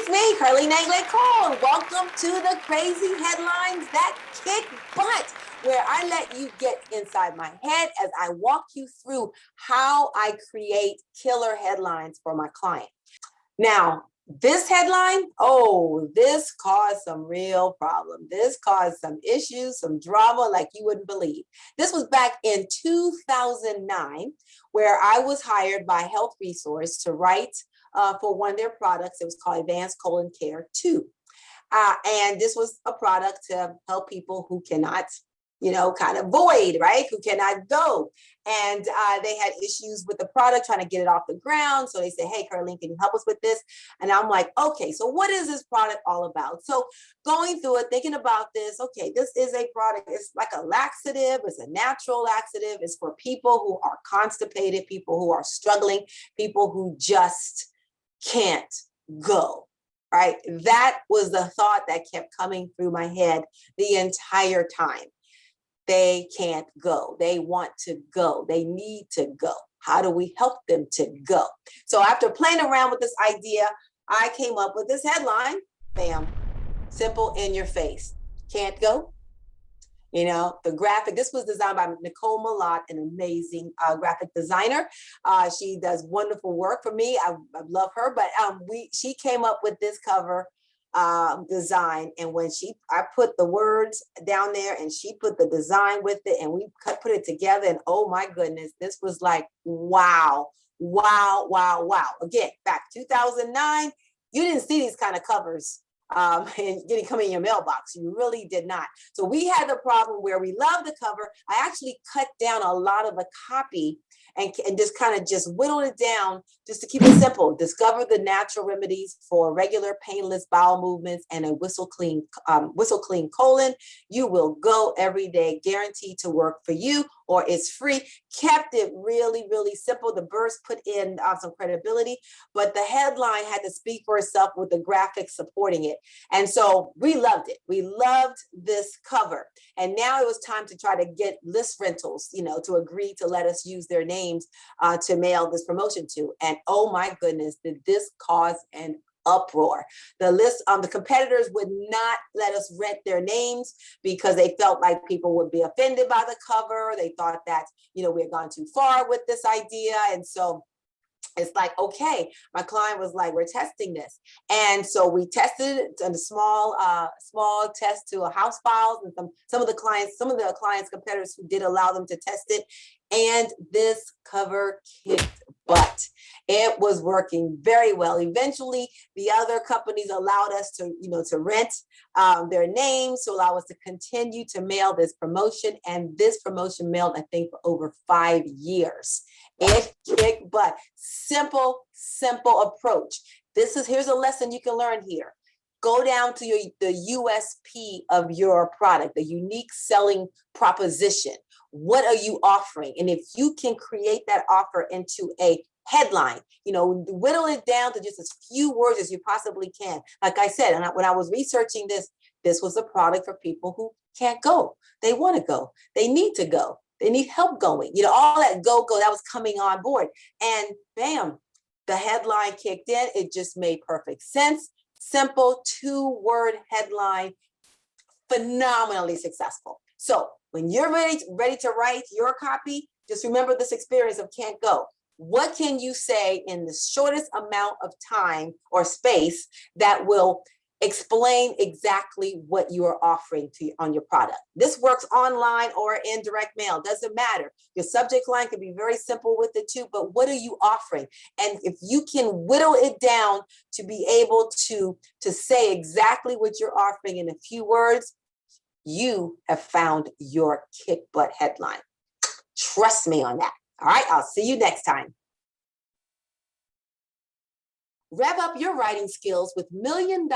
It's me, Carline, anglade-cole. Welcome to the crazy headlines that kick butt, where I let you get inside my head as I walk you through how I create killer headlines for my client. Now, this headline, this caused some real problem. This caused some issues, some drama like you wouldn't believe. This was back in 2009, where I was hired by Health Resource to write for one of their products. It was called Advanced Colon Care 2. And this was a product to help people who cannot, kind of void, right? Who cannot go. And they had issues with the product, trying to get it off the ground. So they said, hey, Carline, can you help us with this? And I'm like, okay, so what is this product all about? So going through it, thinking about this, okay, this is a product. It's like a laxative. It's a natural laxative. It's for people who are constipated, people who are struggling, people who just can't go. Right? That was the thought that kept coming through my head the entire time. They can't go. They want to go. They need to go. How do we help them to go? So after playing around with this idea, I came up with this headline. Bam. Simple, in your face. Can't go. The graphic, this was designed by Nicole Mellott, an amazing graphic designer. She does wonderful work for me. I love her, but she came up with this cover design. And when I put the words down there and she put the design with it, and we put it together, and oh my goodness, this was like, wow. Again, back 2009, you didn't see these kind of covers and coming in your mailbox. You really did not. So we had the problem where we loved the cover. I actually cut down a lot of the copy and just kind of whittled it down just to keep it simple. Discover the natural remedies for regular painless bowel movements and a whistle clean colon. You will go every day, guaranteed to work for you, or it's free. Kept it really, really simple. The burst put in some credibility, but the headline had to speak for itself with the graphics supporting it. And so we loved it. We loved this cover. And now it was time to try to get list rentals, to agree to let us use their names to mail this promotion to. And oh my goodness, did this cause an uproar. The competitors would not let us rent their names because they felt like people would be offended by the cover. They thought that, we had gone too far with this idea. And so it's like, okay, my client was like, we're testing this. And so we tested it in a small test to a house files, and some of the clients' competitors who did allow them to test it. And this cover kicked butt. It was working very well. Eventually, the other companies allowed us to rent their names, to allow us to continue to mail this promotion. And this promotion mailed, I think, for over 5 years. It kicked butt. Simple approach. Here's a lesson you can learn here. Go down to the USP of your product, the unique selling proposition. What are you offering? And if you can create that offer into a headline, whittle it down to just as few words as you possibly can. Like I said, when I was researching this was a product for people who can't go. They want to go. They need to go. They need help going. All that go, that was coming on board. And bam, the headline kicked in. It just made perfect sense. Simple 2-word headline, phenomenally successful. So when you're ready to write your copy, just remember this experience of can't go. What can you say in the shortest amount of time or space that will explain exactly what you are offering on your product? This works online or in direct mail, doesn't matter. Your subject line can be very simple with it too, but what are you offering? And if you can whittle it down to be able to say exactly what you're offering in a few words, you have found your kick butt headline. Trust me on that. All right, I'll see you next time. Rev up your writing skills with $1 million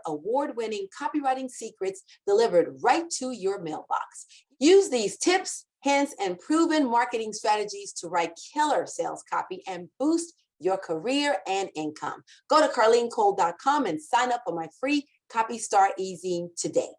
award-winning copywriting secrets delivered right to your mailbox. Use these tips, hints, and proven marketing strategies to write killer sales copy and boost your career and income. Go to carline-cole.com and sign up for my free CopyStar e-zine today.